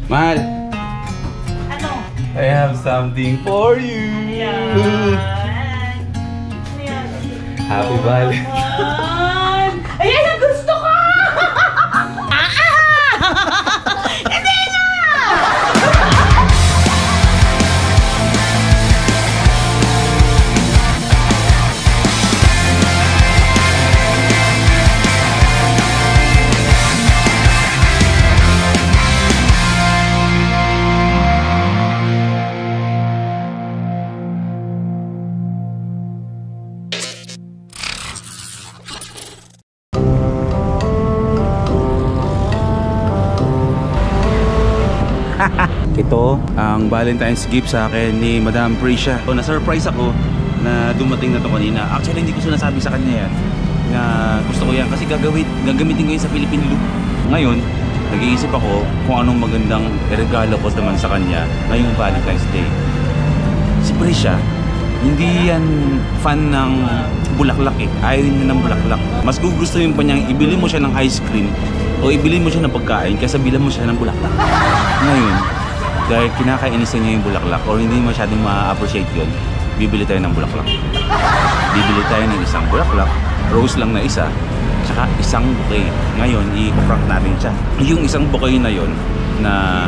Mahal! Ano? I have something for you! Yan. Happy Valentine's! Ayan ang gusto ko! Hindi na! Ito ang Valentine's gift sa akin ni Madam Prisha. So, na-surprise ako na dumating na to kanina. Actually, hindi ko sinasabi sa kanya yan na gusto ko yan kasi gagamitin ko yun sa Philippine look. Ngayon, nag-iisip ako kung anong magandang regalo ko naman sa kanya ngayong Valentine's Day. Si Prisha, hindi yan fan ng bulaklak eh. Ayaw niya ng bulaklak. Mas gugustuhin pa niyang ibili mo siya ng ice cream o ibili mo siya ng pagkain kaysa bilan mo siya ng bulaklak. Ngayon, dahil kinakainisan niya yung bulaklak o hindi masyadong ma-appreciate yun, bibili tayo ng bulaklak. Bibili tayo ng isang bulaklak, rose lang na isa, tsaka isang bouquet. Ngayon, i-prank natin siya. Yung isang bouquet na yon na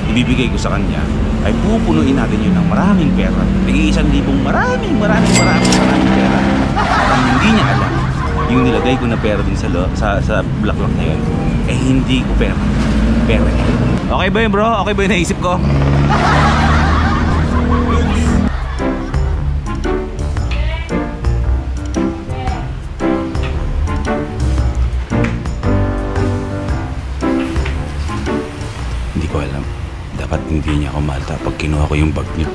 ibibigay ko sa kanya, ay pupunuin natin yun ng maraming pera. Nag-1,000 maraming pera. Ang hindi niya alam, yung nilagay ko na pera din sa bulaklak na yun, eh hindi ko pera. Pera niya. Okay ba yun bro? Okay ba yun naisip ko? Hindi ko alam. Dapat hindi niya ako malta pag kinuha ko yung bag niya.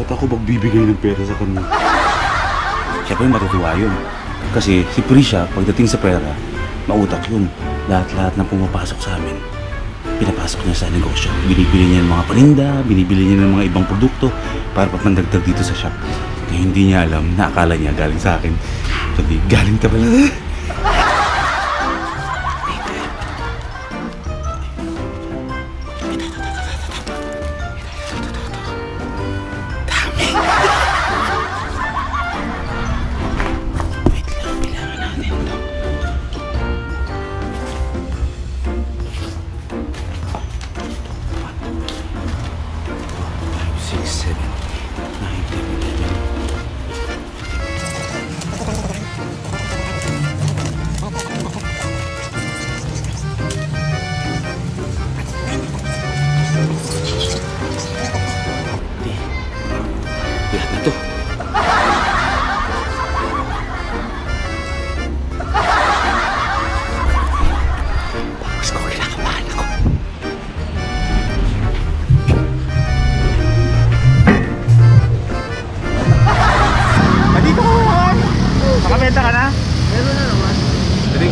Ba't ako magbibigay ng pera sa kanya? Siyempre matutuwa yun. Kasi si Prisha, pagdating sa pera, mautak yun. Lahat-lahat ng pumapasok sa amin, pinapasok niya sa negosyo. Binibili niya ng mga paninda, binibili niya ng mga ibang produkto para papandagdag dito sa shop. Kaya hindi niya alam, naakala niya galing sa akin. Sabi, galing ka pala.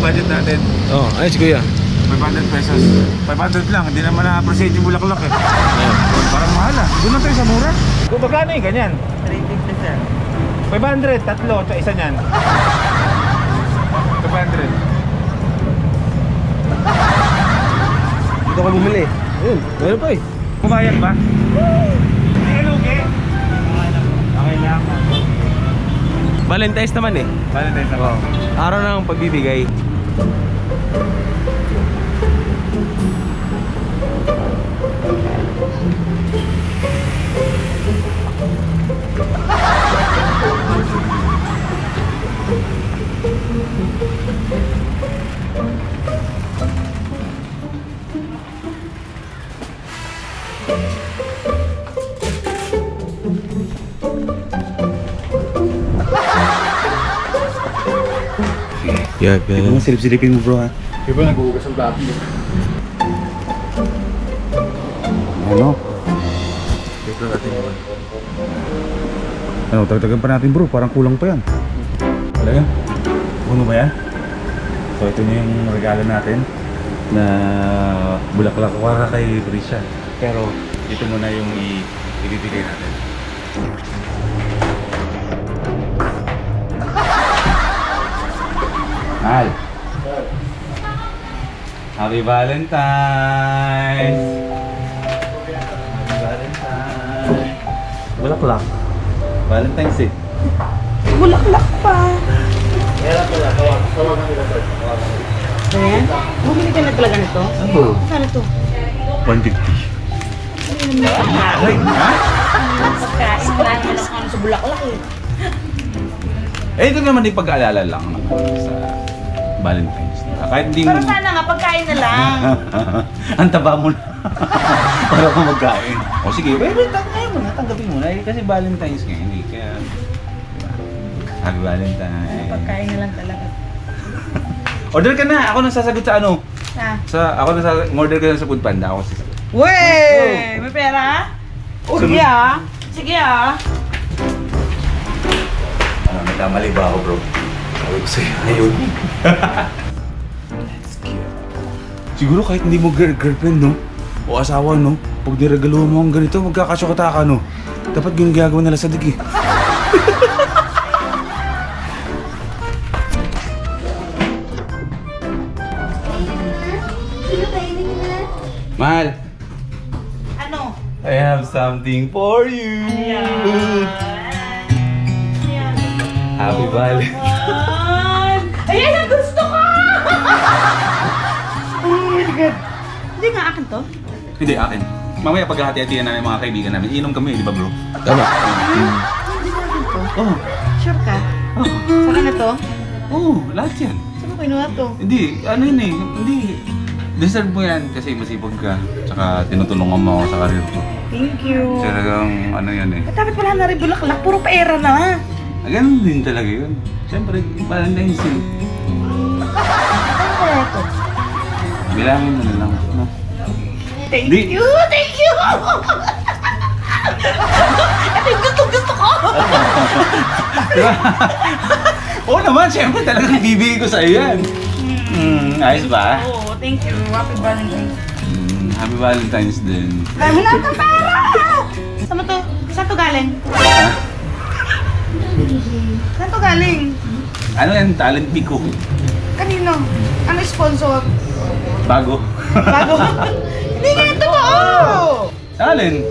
Budget natin. Oh, ayos kuya. 500 pesos. 500 lang, hindi naman na-appreciate yung bulaklak eh. Parang mahal ah. Doon lang tayo sa mura. Kung magkano yung ganyan? 350 sir. 500, tatlo, tsaka isa niyan. 500. Dito ka bumili. Ayun, meron pa eh. Pumayag ba? Hindi ka lugi. Okay lang. Valentine's naman eh. Valentine's naman. Araw ng pagbibigay. Yeah, Ikaw mo silip-silipin mo bro ha. Diba nag-uugas ang plato mo? Ano? Dito natin yun. Ano, tagtagan pa natin bro, parang kulang pa yan. Talaga? Puno ba yan? So ito na yung regalo natin na bulaklak para kay Prisha. Pero ito muna yung ibibigay natin. Mahal. Happy Valentine's! Happy Valentine's! Bulaklak. Valentine's eh. Bulaklak pa. Ayan. Bumili ka na talaga nito? Oo. Saan ito? 150. Ay, ha? Pagkain. Wala naman ako ano sa bulaklak eh. Eh, ito naman yung pag-aalala lang sa Valentine's. Kahit hindi mo... Pero sana nga, pagkain na lang. Ang taba mo na. Para ko magkain. O sige, pero tanggapin mo na, tanggapin mo na. Eh, kasi Valentine's ngayon eh. Kaya, diba? Happy Valentine's. Pagkain na lang talaga. Order ka na! Ako nang sasagot sa ano? Ako nang order ka na sa Foodpanda. Ako sasagot. Wey! May pera? Sige ah. Sige ah. Nagkamali ba ako, bro? Sabi ko sa'yo, ayun. Let's go. Siguro kahit hindi mo girlfriend, no? O asawa, no? Pag niregaluhan mo ang ganito, magkakasyokota ka, no? Dapat ginagawa nila sa dig, eh. Mahal, Ano? I have something for you. Ayan. Happy Valentine's. Ayan ang gusto ko! Oh my God. Hindi nga akin to? Hindi, akin. Mamaya paghahati-hatihan namin mga kaibigan namin, inom kami, di ba, bro? Tama. Hindi nga akin to. Oo. Sure ka? Oh. Sa akin na to? Oo, lahat yan. Saan mo kinuha to? Hindi, ano yun eh, hindi. Deserve mo yan kasi masipag ka. Tsaka tinutulungan mo ako sa karir ko. Thank you. Talagang ano yan eh. At dapat wala na rin bulaklak. Puro pera na. Ganun din talaga yun. Siyempre, Valentine's Day. Ano kaya to? Bilangin mo na lang. No? Thank Di- you! Thank you! Ito yung gusto ko! Diba? Oo naman, siyempre talagang bibigay ko sa'yo yan. Ayos ba? Oo, thank you. Happy Valentine's. Happy Valentine's din. Dami na ang pera! Saan mo to? Saan to galing? Ha? Saan to galing? Ano yan? Talent pick ko. Kanino? Ano sponsor? Bago. Bago? Hindi nga ito totoo! Talent.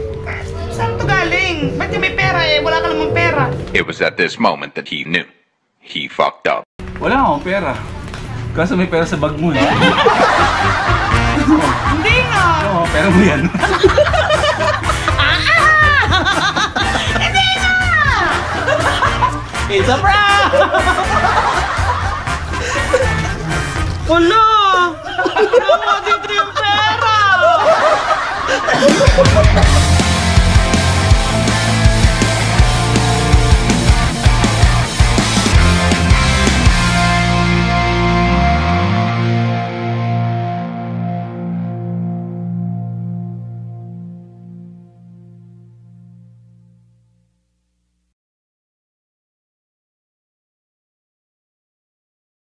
Saan to galing? Ba't yung may pera eh? Wala ka namang pera. It was at this moment that he knew. He fucked up. Wala akong pera. Kaso may pera sa bag mo eh. Hindi nga! Oo, pera mo yan. Hindi nga! It's a prank! Ulo!